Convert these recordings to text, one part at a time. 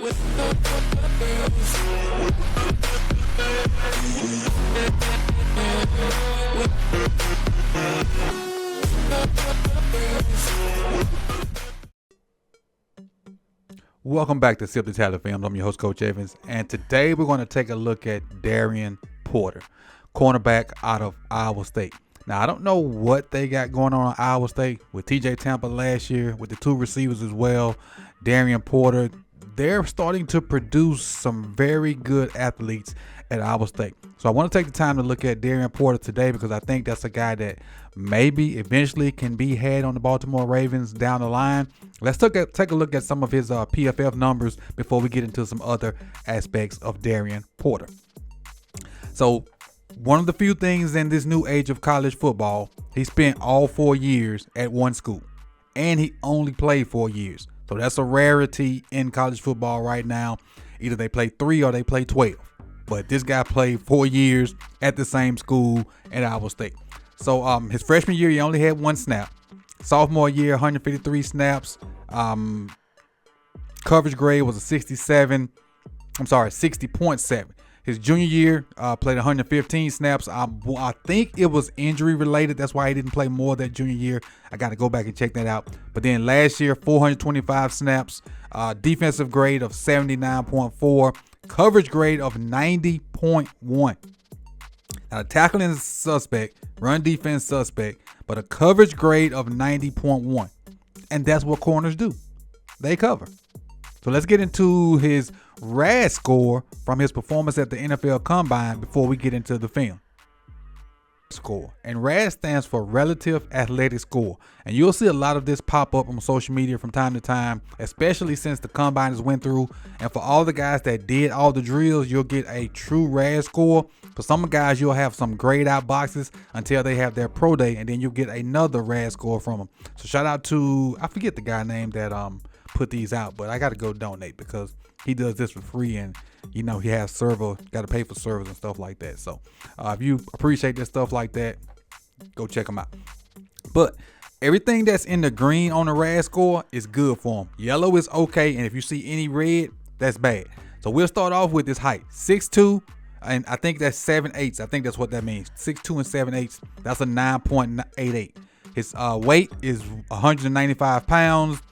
Welcome back to Sip the Talent Films. I'm your host, Coach Evans, and today we're going to take a look at Darien Porter, cornerback out of Iowa State. Now, I don't know what they got going on at Iowa State with TJ Tampa last year, with the two receivers as well, Darien Porter. They're starting to produce some very good athletes at Iowa State. So I want to take the time to look at Darien Porter today because I think that's a guy that maybe eventually can be had on the Baltimore Ravens down the line. Let's take a look at some of his PFF numbers before we get into some other aspects of Darien Porter. So one of the few things in this new age of college football, he spent all 4 years at one school, and he only played 4 years. So that's a rarity in college football right now. Either they play 3 or they play 12. But this guy played 4 years at the same school at Iowa State. So his freshman year, he only had 1 snap. Sophomore year, 153 snaps. Coverage grade was a 60.7. His junior year, played 115 snaps. I think it was injury related. That's why he didn't play more that junior year. I got to go back and check that out. But then last year, 425 snaps. Defensive grade of 79.4. Coverage grade of 90.1. Now, tackling is suspect, run defense suspect, but a coverage grade of 90.1. And that's what corners do. They cover. So let's get into his RAS score from his performance at the NFL Combine before we get into the film. Score. And RAS stands for Relative Athletic Score. And you'll see a lot of this pop up on social media from time to time, especially since the Combine has went through. And for all the guys that did all the drills, you'll get a true RAS score. For some guys, you'll have some grayed out boxes until they have their pro day, and then you'll get another RAS score from them. So shout out to, I forget the guy name that put these out, but I got to go donate because he does this for free, and you know he has got to pay for servers and stuff like that. So if you appreciate this stuff like that, go check him out. But everything that's in the green on the RAS score is good for him. Yellow is okay, and if you see any red, that's bad. So we'll start off with his height, 6'2", and I think that's 7/8. I think that's what that means. 6'2" and 7/8. That's a 9.88. His weight is 195 pounds.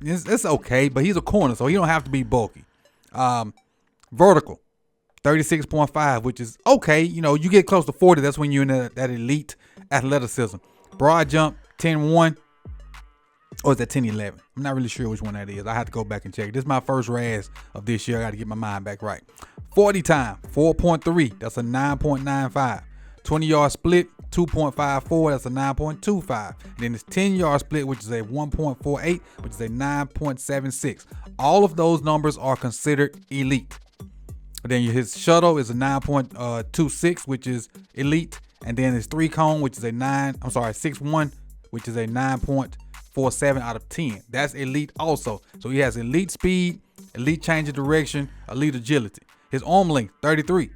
It's okay, but he's a corner, so he don't have to be bulky. Vertical, 36.5, which is okay. You know, you get close to 40, that's when you're in that elite athleticism. Broad jump, 10.1, or is that 10.11? I'm not really sure which one that is. I have to go back and check. This is my first RAS of this year. I got to get my mind back right. 40 time, 4.3. That's a 9.95. 20-yard split, 2.54. That's a 9.25. And then this 10-yard split, which is a 1.48, which is a 9.76. All of those numbers are considered elite. And then his shuttle is a 9.26, which is elite. And then his 3-cone, which is a 6'1", which is a 9.47 out of 10. That's elite also. So he has elite speed, elite change of direction, elite agility. His arm length, 33.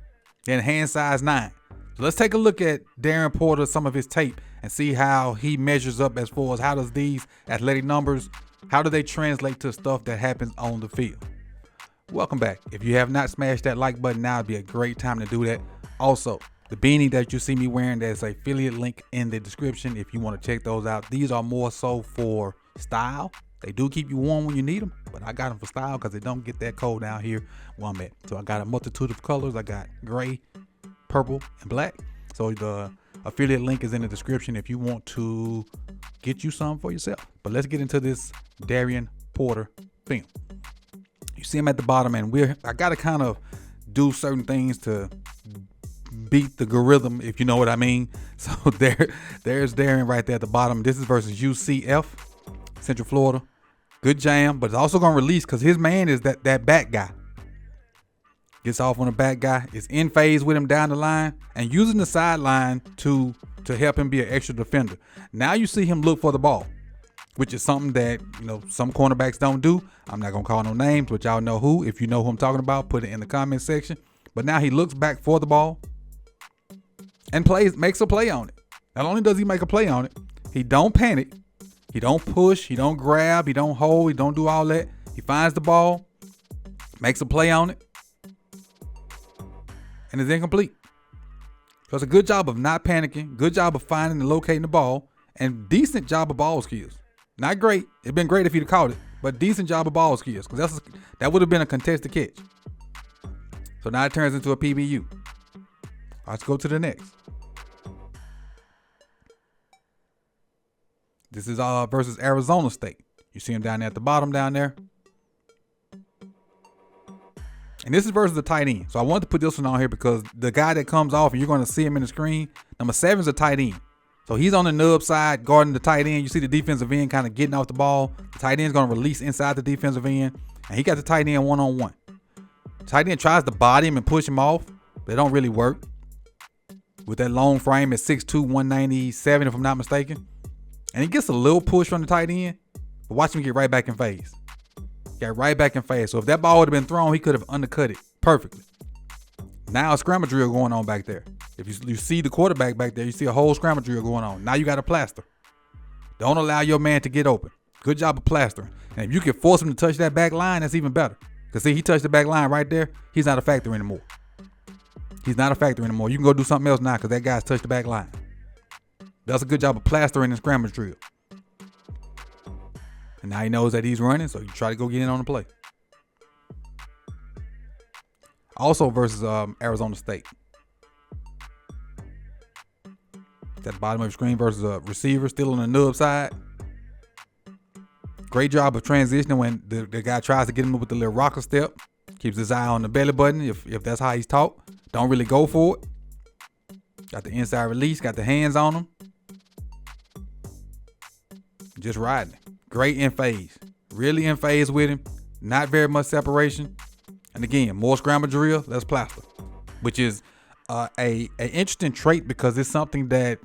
Then hand size, 9. So let's take a look at Darien Porter, some of his tape, and see how he measures up as far as how does these athletic numbers, how do they translate to stuff that happens on the field. Welcome back. If you have not smashed that like button now, it'd be a great time to do that. Also, the beanie that you see me wearing, there's an affiliate link in the description if you want to check those out. These are more so for style. They do keep you warm when you need them, but I got them for style because it don't get that cold down here where I'm at. So I got a multitude of colors. I got gray, purple, and black. So the affiliate link is in the description if you want to get you some for yourself. But let's get into this Darien Porter film. You see him at the bottom, and I got to kind of do certain things to beat the algorithm, if you know what I mean. So there's Darien right there at the bottom. This is versus UCF, Central Florida. Good jam, but it's also going to release because his man is that back guy. Gets off on the back guy, is in phase with him down the line, and using the sideline to help him be an extra defender. Now you see him look for the ball, which is something that, you know, some cornerbacks don't do. I'm not going to call no names, but y'all know who. If you know who I'm talking about, put it in the comment section. But now he looks back for the ball and makes a play on it. Not only does he make a play on it, he don't panic. He don't push, he don't grab, he don't hold, he don't do all that. He finds the ball, makes a play on it, and is incomplete. So it's a good job of not panicking, good job of finding and locating the ball, and decent job of ball skills. Not great. It'd been great if he'd have caught it, but decent job of ball skills, because that would have been a contested catch. So now it turns into a PBU. Let's go to the next. This is versus Arizona State. You see him down there at the bottom down there. And this is versus the tight end. So I wanted to put this one on here because the guy that comes off, and you're going to see him in the screen, number 7 is a tight end. So he's on the nub side guarding the tight end. You see the defensive end kind of getting off the ball. The tight end's going to release inside the defensive end. And he got the tight end one-on-one. Tight end tries to body him and push him off. They don't really work. With that long frame at 6'2", 197, if I'm not mistaken. And he gets a little push from the tight end. But watch him get right back in phase. Got right back in phase. So if that ball would have been thrown, he could have undercut it perfectly. Now a scramble drill going on back there. If you see the quarterback back there, you see a whole scramble drill going on. Now you got a plaster. Don't allow your man to get open. Good job of plastering. And if you can force him to touch that back line, that's even better. Because see, he touched the back line right there. He's not a factor anymore. He's not a factor anymore. You can go do something else now because that guy's touched the back line. Does a good job of plastering and scramble drill. And now he knows that he's running, so you try to go get in on the play. Also versus Arizona State. At the bottom of the screen versus a receiver still on the nub side. Great job of transitioning when the guy tries to get him with the little rocker step. Keeps his eye on the belly button if that's how he's taught. Don't really go for it. Got the inside release, got the hands on him. Just riding it. Great in phase. Really in phase with him. Not very much separation. And again, more scramble drill, less plaster. Which is a interesting trait because it's something that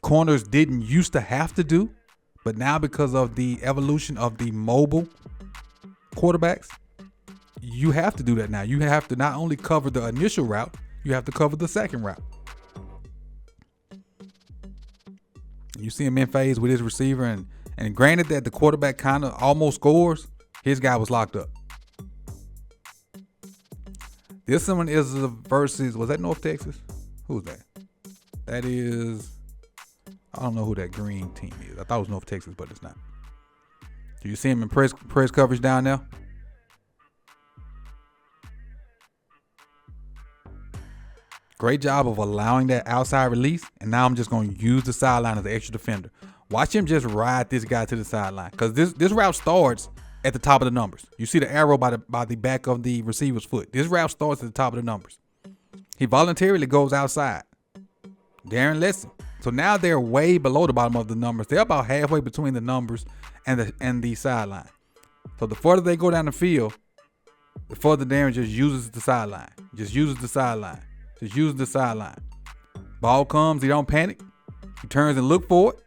corners didn't used to have to do. But now because of the evolution of the mobile quarterbacks, you have to do that now. You have to not only cover the initial route, you have to cover the second route. You see him in phase with his receiver, and granted that the quarterback kind of almost scores, his guy was locked up. This one is versus, was that North Texas? Who's that? That is, I don't know who that green team is. I thought it was North Texas, but it's not. Do you see him in press coverage down there? Great job of allowing that outside release. And now I'm just going to use the sideline as an extra defender. Watch him just ride this guy to the sideline. Because this route starts at the top of the numbers. You see the arrow by the back of the receiver's foot. This route starts at the top of the numbers. He voluntarily goes outside. Darren lets him. So now they're way below the bottom of the numbers. They're about halfway between the numbers and the sideline. So the further they go down the field, the further Darren just uses the sideline. Just uses the sideline. Just uses the sideline. Ball comes, he don't panic. He turns and look for it.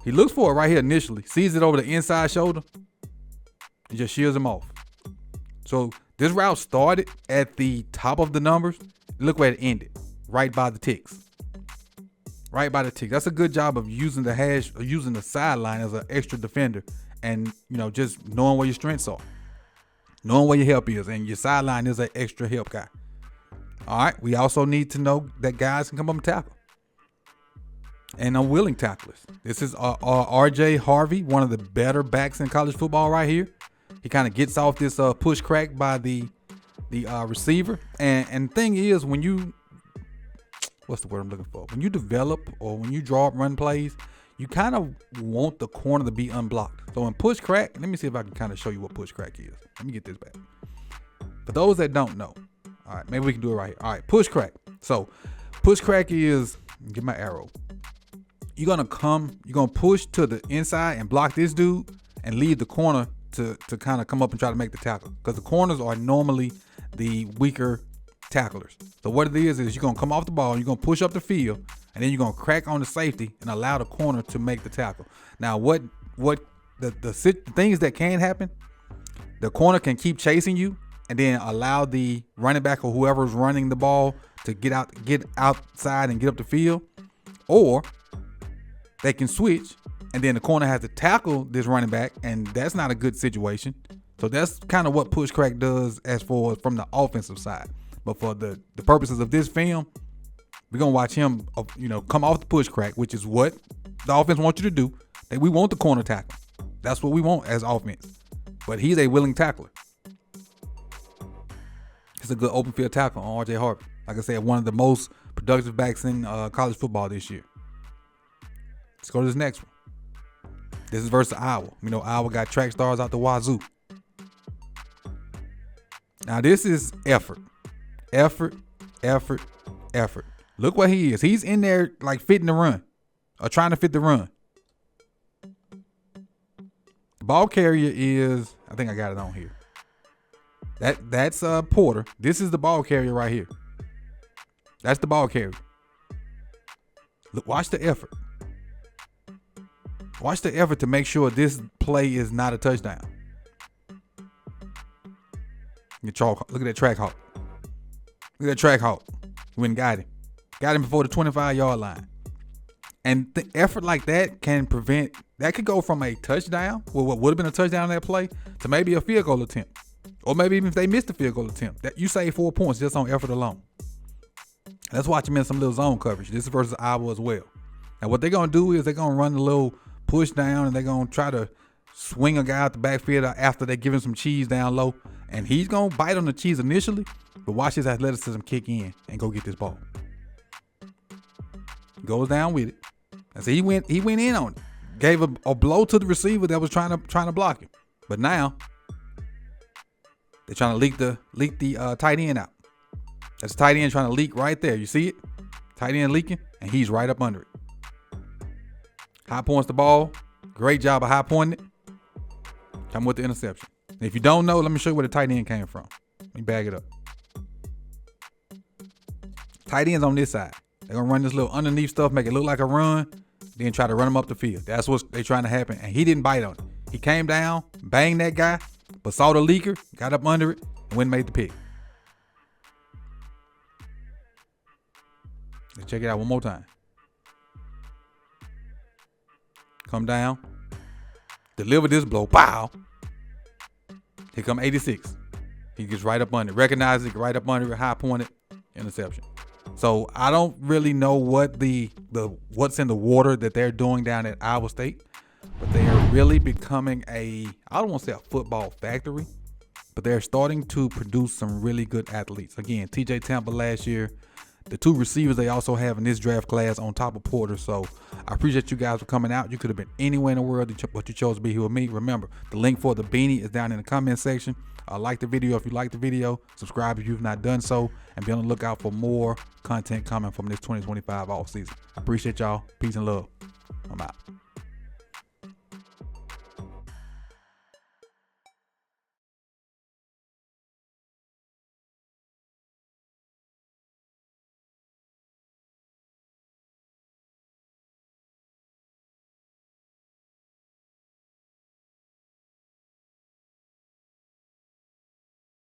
He looks for it right here initially. Sees it over the inside shoulder. And just shields him off. So this route started at the top of the numbers. Look where it ended. Right by the ticks. Right by the ticks. That's a good job of using the hash, or using the sideline as an extra defender. And, just knowing where your strengths are. Knowing where your help is. And your sideline is an extra help guy. All right. We also need to know that guys can come up and tackle. And unwilling tacklers. This is RJ Harvey, one of the better backs in college football right here. He kind of gets off this push crack by the receiver. And the thing is, when you, what's the word I'm looking for? When you develop or when you draw up run plays, you kind of want the corner to be unblocked. So in push crack, let me see if I can kind of show you what push crack is. Let me get this back. For those that don't know, all right, maybe we can do it right here. All right, push crack. So push crack is, get my arrow. You're going to push to the inside and block this dude and leave the corner to kind of come up and try to make the tackle. Because the corners are normally the weaker tacklers. So what it is you're going to come off the ball, you're going to push up the field, and then you're going to crack on the safety and allow the corner to make the tackle. Now, what the things that can happen, the corner can keep chasing you and then allow the running back or whoever's running the ball to get outside and get up the field. Or they can switch, and then the corner has to tackle this running back, and that's not a good situation. So that's kind of what push crack does as for from the offensive side. But for the purposes of this film, we're going to watch him, come off the push crack, which is what the offense wants you to do. We want the corner tackle. That's what we want as offense. But he's a willing tackler. He's a good open field tackle on R.J. Harvey. Like I said, one of the most productive backs in college football this year. Let's go to this next one. This is versus Iowa. Iowa got track stars out the wazoo. Now, this is effort. Effort. Look what he is. He's in there like fitting the run or trying to fit the run. The ball carrier is, I think I got it on here. That's Porter. This is the ball carrier right here. That's the ball carrier. Look, watch the effort. Watch the effort to make sure this play is not a touchdown. Look at that track hawk. Look at that track hawk. He went and got him. Got him before the 25-yard line. And the effort like that could go from a touchdown, what would have been a touchdown on that play, to maybe a field goal attempt. Or maybe even if they missed the field goal attempt. That you save 4 points just on effort alone. Let's watch him in some little zone coverage. This is versus Iowa as well. Now what they're going to do is they're going to run a little push down and they're going to try to swing a guy out the backfield after they give him some cheese down low. And he's going to bite on the cheese initially, but watch his athleticism kick in and go get this ball. Goes down with it. And so he went in on it. Gave a blow to the receiver that was trying to block him. But now they're trying to leak the tight end out. That's tight end trying to leak right there. You see it? Tight end leaking, and he's right up under it. High points the ball. Great job of high pointing it. Come with the interception. And if you don't know, let me show you where the tight end came from. Let me bag it up. Tight end's on this side. They're going to run this little underneath stuff, make it look like a run, then try to run him up the field. That's what's they trying to happen. And he didn't bite on it. He came down, banged that guy, but saw the leaker, got up under it, and went and made the pick. Let's check it out one more time. Come down. Deliver this blow. Pow. Here come 86. He gets right up under it. Recognizes it, right up under it, high pointed, interception. So I don't really know what what's in the water that they're doing down at Iowa State, but they are really becoming I don't want to say a football factory, but they're starting to produce some really good athletes. Again, TJ Tampa last year, the 2 receivers they also have in this draft class on top of Porter. So I appreciate you guys for coming out. You could have been anywhere in the world, but you chose to be here with me. Remember, the link for the beanie is down in the comment section. Like the video if you like the video. Subscribe if you've not done so. And be on the lookout for more content coming from this 2025 off season. I appreciate y'all. Peace and love. I'm out.